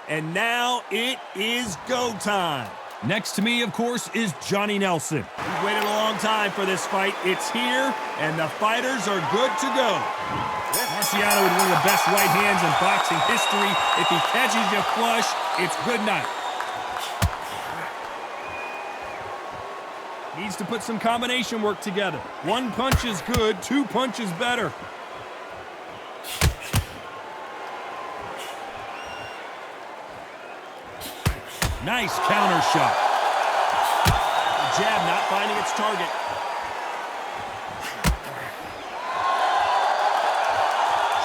and now it is go time. Next to me, of course, is Johnny Nelson. We've waited a long time for this fight. It's here, and the fighters are good to go. Marciano with one of the best right hands in boxing history. If he catches you flush, it's good night. Needs to put some combination work together. One punch is good, two punches better. Nice counter shot. The jab not finding its target.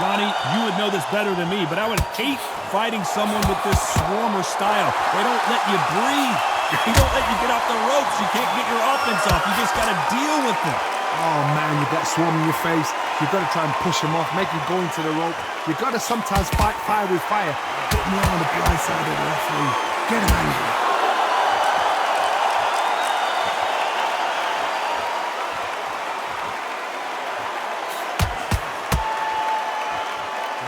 Johnny, you would know this better than me, but I would hate fighting someone with this swarmer style. They don't let you breathe. They don't let you get off the ropes. You can't get your offense off. You just got to deal with them. Oh, man, you've got swarm in your face. You've got to try and push him off, make him go into the rope. You've got to sometimes fight fire with fire. Get me on the blind side of the referee. Get him angry.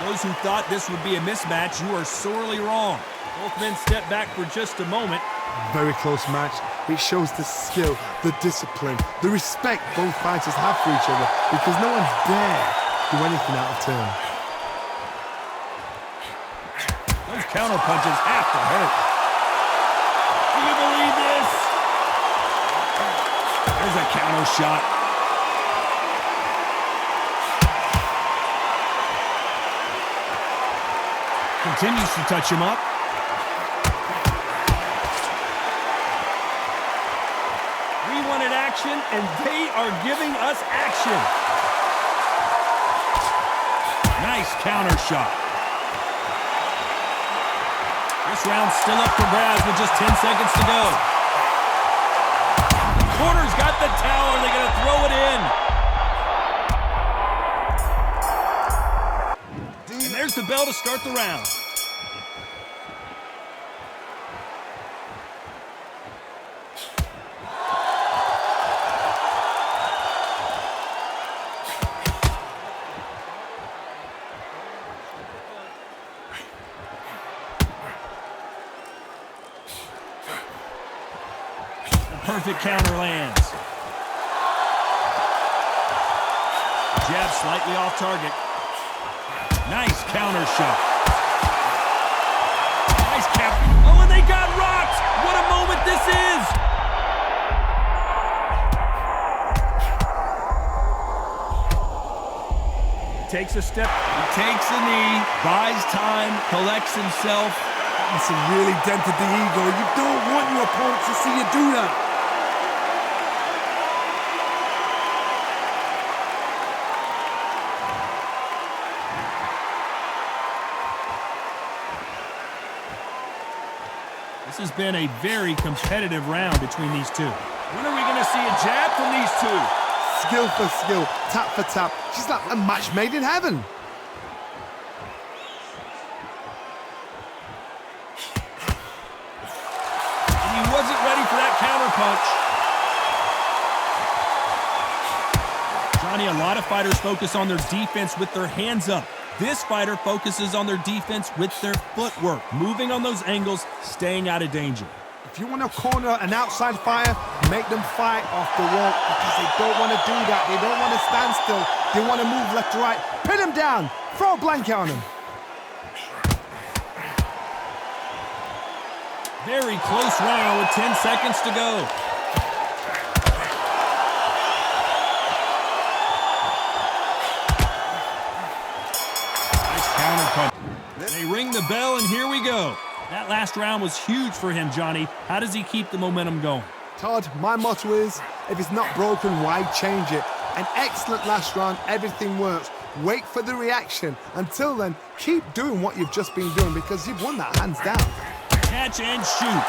Those who thought this would be a mismatch, you are sorely wrong. Both men step back for just a moment. Very close match. It shows the skill, the discipline, the respect both fighters have for each other because no one's dare do anything out of turn. Those counter punches have to hurt. Do you believe this? There's a counter shot. Continues to touch him up. We wanted action, and they are giving us action. Nice counter shot. This round's still up for grabs with just 10 seconds to go. Corner's got the towel. Are they going to throw it in? And there's the bell to start the round. Perfect counter lands. Jab slightly off target. Nice counter shot. Nice cap. Oh, and they got rocked. What a moment this is. He takes a step. He takes a knee. Buys time. Collects himself. That's really dented the ego. You don't want your opponent to see you do that. This has been a very competitive round between these two. When are we going to see a jab from these two? Skill for skill, tap for tap. She's like a match made in heaven. And he wasn't ready for that counter punch. Johnny, a lot of fighters focus on their defense with their hands up. This fighter focuses on their defense with their footwork, moving on those angles, staying out of danger. If you want to corner an outside fighter, make them fight off the wall because they don't want to do that. They don't want to stand still. They want to move left to right. Pin them down. Throw a blanket on them. Very close round with 10 seconds to go. They ring the bell, and here we go. That last round was huge for him, Johnny. How does he keep the momentum going? Todd, my motto is, if it's not broken, why change it? An excellent last round, everything works. Wait for the reaction. Until then, keep doing what you've just been doing because you've won that hands down. Catch and shoot.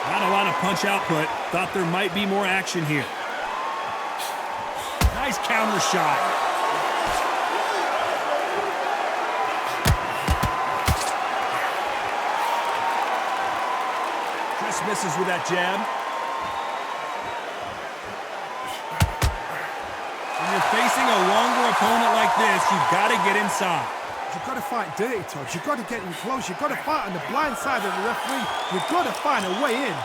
Not a lot of punch output. Thought there might be more action here. Nice counter shot. Just misses with that jab. When you're facing a longer opponent like this, you've got to get inside. You've got to fight dirty, Todd. You've got to get in close. You've got to fight on the blind side of the referee. You've got to find a way in.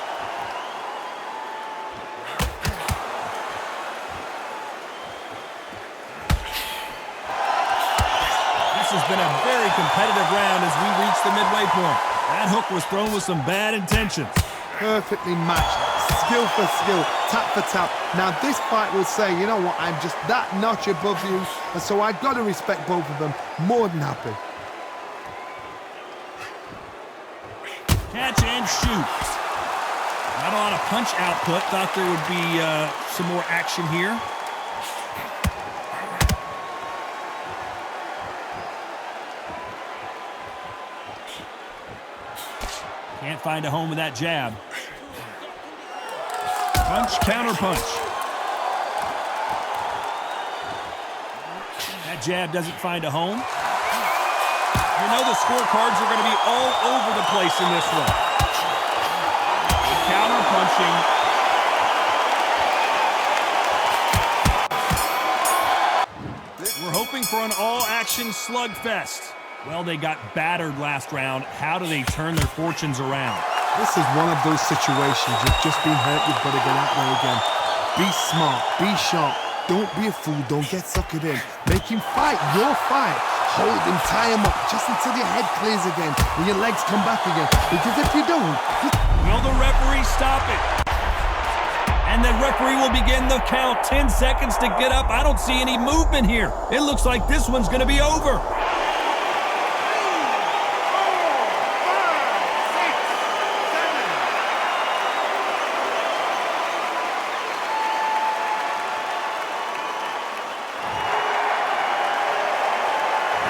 This has been a very competitive round as we reach the midway point. That hook was thrown with some bad intentions. Perfectly matched, skill for skill, tap for tap. Now this fight will say, you know what, I'm just that notch above you, and so I've got to respect both of them. More than happy. Catch and shoot. Not a lot of punch output. Thought there would be some more action here. Can't find a home with that jab. Punch, counter punch. That jab doesn't find a home. You know the scorecards are going to be all over the place in this one. Counter punching. We're hoping for an all-action slugfest. Well, they got battered last round. How do they turn their fortunes around? This is one of those situations. You've just been hurt. You've got to get out there again. Be smart. Be sharp. Don't be a fool. Don't get suckered in. Make him fight your fight. Hold him, tie him up, just until your head clears again and your legs come back again. Because if you don't... Will the referee stop it? And the referee will begin the count. 10 seconds to get up. I don't see any movement here. It looks like this one's going to be over.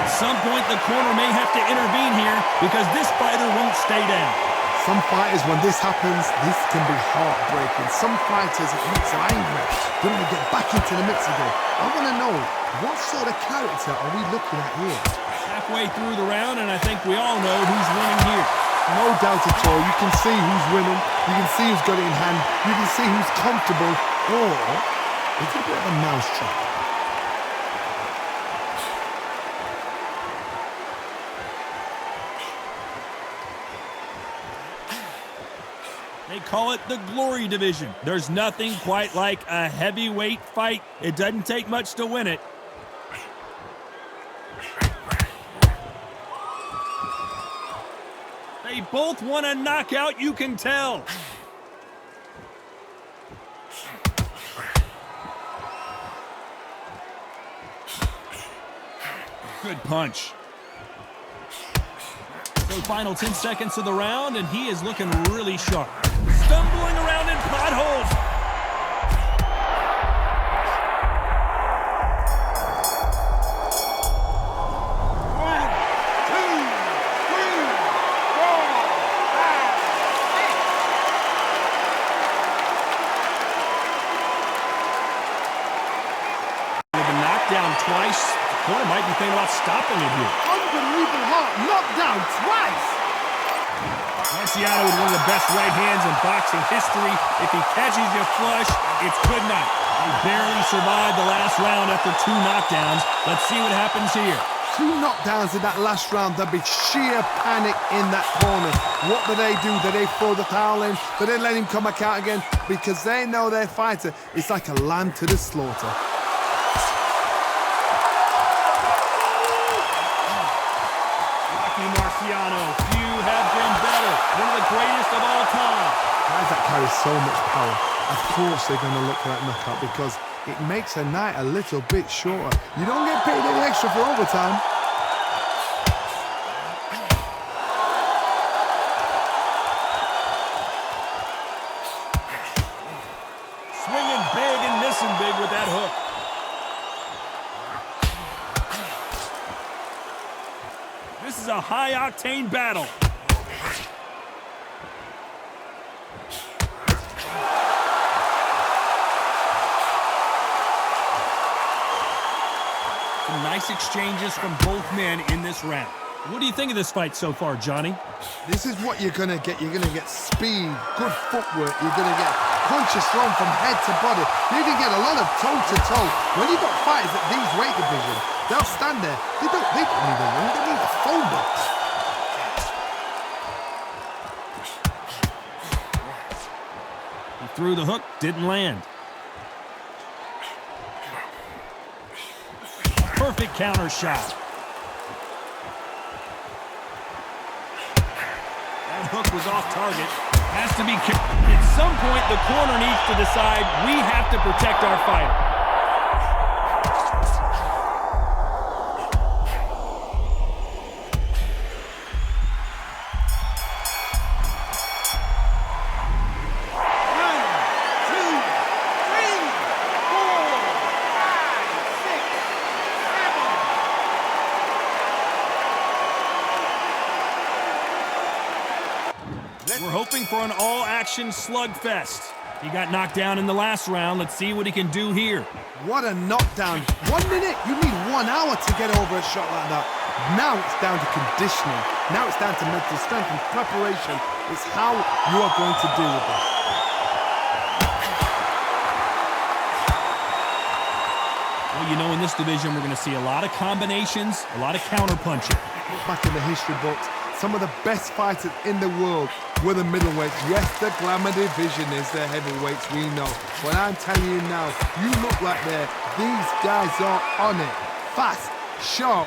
At some point, the corner may have to intervene here because this fighter won't stay down. Some fighters, when this happens, this can be heartbreaking. Some fighters, it makes them angry. They want to get back into the mix again. I want to know, what sort of character are we looking at here? Halfway through the round, and I think we all know who's winning here. No doubt at all. You can see who's winning. You can see who's got it in hand. You can see who's comfortable. Or it's a bit of a mousetrap. They call it the Glory Division. There's nothing quite like a heavyweight fight. It doesn't take much to win it. They both want a knockout, you can tell. Good punch. So final 10 seconds of the round, and he is looking really sharp. Stumbling around in potholes. One, two, three, four, five, six. They've been knocked down twice. The corner might be thinking about stopping it here. Unbelievable heart, knocked down twice. Marciano with one of the best right hands in boxing history. If he catches you flush, it's good night. He barely survived the last round after 2 knockdowns. Let's see what happens here. 2 knockdowns in that last round. There'll be sheer panic in that corner. What do? Do they throw the towel in? Do they let him come back out again? Because they know their fighter is like a lamb to the slaughter. Marciano, few have been better. One of the greatest of all time. Guys that carry so much power, of course they're going to look for that knockout because it makes a night a little bit shorter. You don't get paid any extra for overtime. Swinging big and missing big with that hook. This is a high-octane battle. Some nice exchanges from both men in this round. What do you think of this fight so far, Johnny? This is what you're going to get. You're going to get speed, good footwork. You're going to get punches thrown from head to body. You're going to get a lot of toe-to-toe. When you've got fighters at these weight divisions, they'll stand there. They don't need a ring. They need a phone box. He threw the hook, didn't land. Perfect counter shot. That hook was off target. Has to be at some point, the corner needs to decide we have to protect our fighter. We're hoping for an all-action slugfest. He got knocked down in the last round. Let's see what he can do here. What a knockdown. 1 minute, you need 1 hour to get over a shot like that. Now it's down to conditioning. Now it's down to mental strength and preparation. It's how you are going to deal with this. Well, you know, in this division, we're going to see a lot of combinations, a lot of counter-punching. Look back in the history books. Some of the best fighters in the world were the middleweights. Yes, the glamour division is the heavyweights, we know. But I'm telling you now, you look like these guys are on it. Fast, sharp,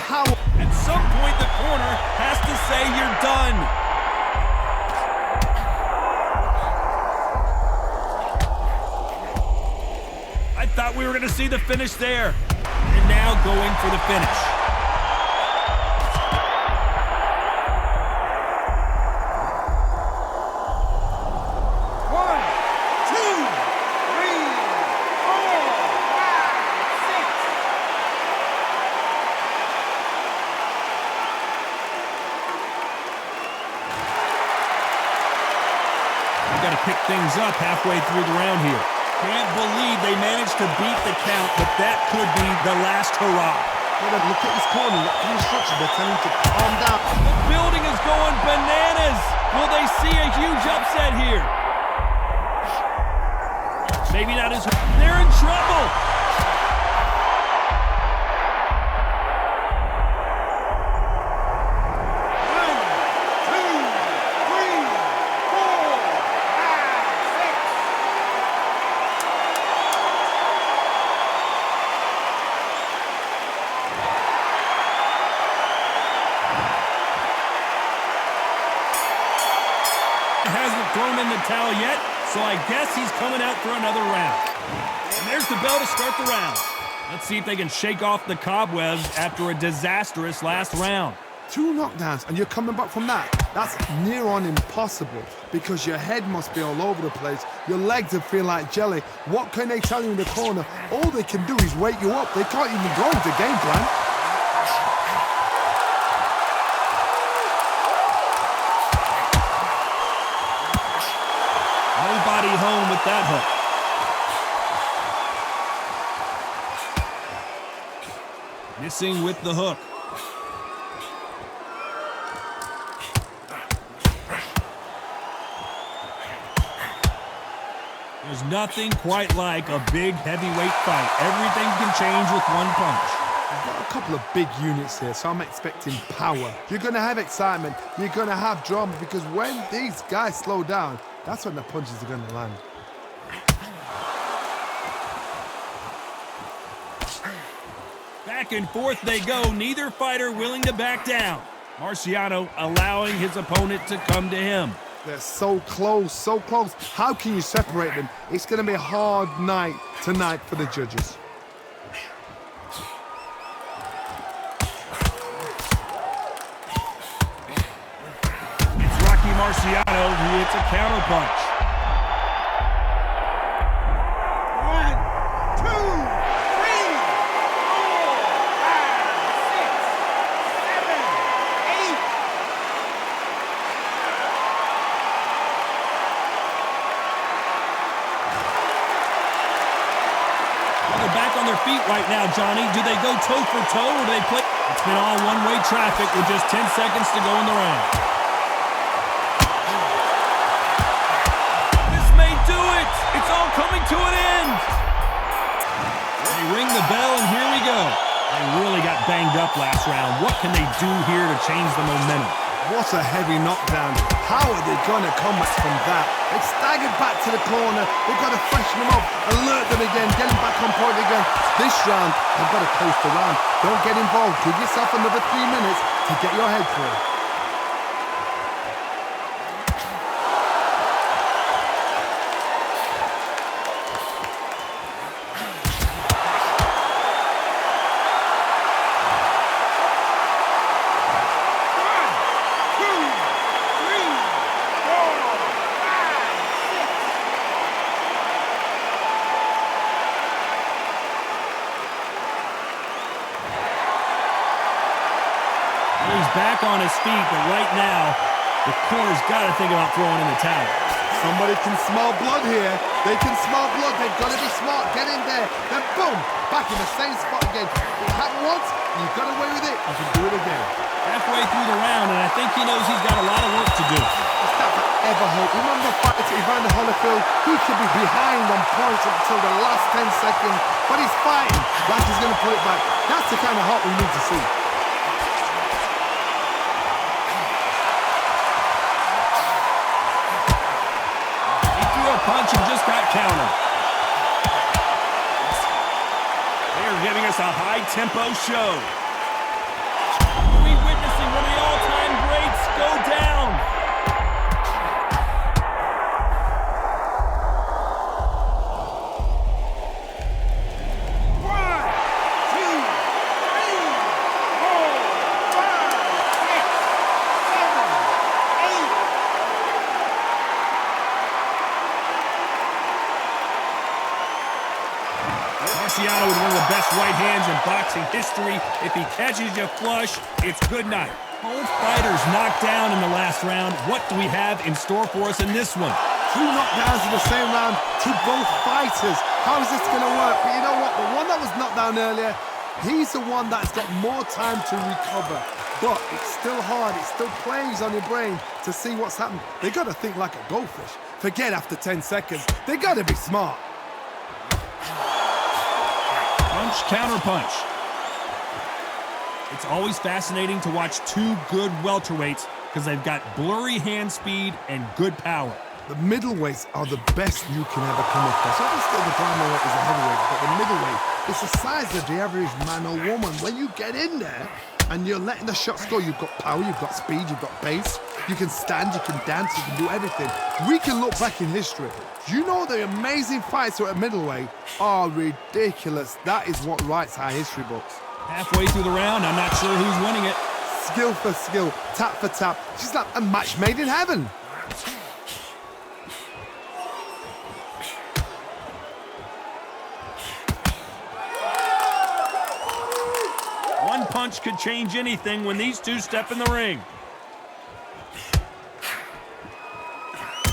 power. At some point, the corner has to say you're done. I thought we were going to see the finish there. And now going for the finish. Got to pick things up halfway through the round here. Can't believe they managed to beat the count, but that could be the last hurrah. Look at his corner, look at his structure. They're telling him to calm down. The building is going bananas. Will they see a huge upset here? Maybe not as... They're in trouble. Hasn't thrown in the towel yet, so I guess he's coming out for another round. And there's the bell to start the round. Let's see if they can shake off the cobwebs after a disastrous last round. 2 knockdowns, and you're coming back from that. That's near on impossible because your head must be all over the place. Your legs will feel like jelly. What can they tell you in the corner? All they can do is wake you up. They can't even go into game plan. Nobody home with that hook. Missing with the hook. There's nothing quite like a big heavyweight fight. Everything can change with one punch. I've got a couple of big units here, so I'm expecting power. You're going to have excitement. You're going to have drama because when these guys slow down, that's when the punches are going to land. Back and forth they go. Neither fighter willing to back down. Marciano allowing his opponent to come to him. They're so close, so close. How can you separate them? It's going to be a hard night tonight for the judges. It's Rocky Marciano who hits a counterpunch. 1, 2, 3, 4, 5, 6, 7, 8. They're back on their feet right now, Johnny. Do they go toe for toe or do they play? It's been all one-way traffic with just 10 seconds to go in the round. This may do it. It's all coming to an end. They ring the bell, and here we go. They really got banged up last round. What can they do here to change the momentum? What a heavy knockdown. How are they going to come back from that? They've staggered back to the corner. They've got to freshen them up, alert them again, get them back on point again. This round, they've got to coast around. Don't get involved. Give yourself another 3 minutes to get your head through. He's back on his feet, but right now, the corner's got to think about throwing in the towel. Somebody can smell blood here. They can smell blood. They've got to be smart. Get in there. Then boom, back in the same spot again. It happened once, you got away with it, you can do it again. Halfway through the round, and I think he knows he's got a lot of work to do. It's that ever hope. Remember fighting Evander Holyfield? He could be behind on points up until the last 10 seconds, but he's fighting like he's going to put it back. That's the kind of heart we need to see. Punch and just got countered. They are giving us a high-tempo show. We're witnessing one of the all-time greats go down. Marciano with one of the best right hands in boxing history. If he catches you flush, it's good night. Both fighters knocked down in the last round. What do we have in store for us in this one? 2 knockdowns in the same round to both fighters. How is this going to work? But you know what? The one that was knocked down earlier, he's the one that's got more time to recover. But it's still hard. It still plays on your brain to see what's happened. They got to think like a goldfish. Forget after 10 seconds. They got to be smart. Punch, counter punch. It's always fascinating to watch two good welterweights because they've got blurry hand speed and good power. The middleweights are the best you can ever come across. Obviously, the flyweight is a heavyweight, but the middleweight is the size of the average man or woman. When you get in there and you're letting the shots go, you've got power, you've got speed, you've got pace, you can stand, you can dance, you can do everything. We can look back in history. You know the amazing fights at middleweight are ridiculous. That is what writes our history books. Halfway through the round, I'm not sure who's winning it. Skill for skill, tap for tap. She's like a match made in heaven. One punch could change anything when these two step in the ring.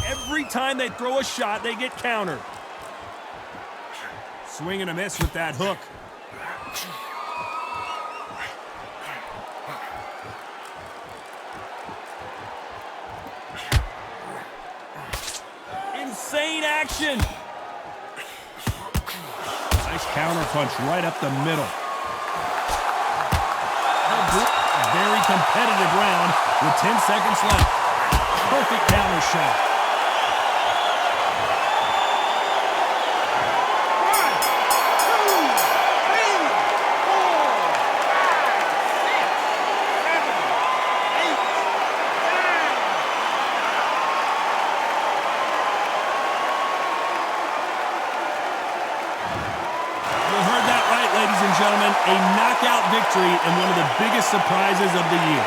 Every time they throw a shot, they get countered. Swing and a miss with that hook. Insane action. Nice counter punch right up the middle. A very competitive round with 10 seconds left. Perfect counter shot. Ladies and gentlemen, a knockout victory and one of the biggest surprises of the year.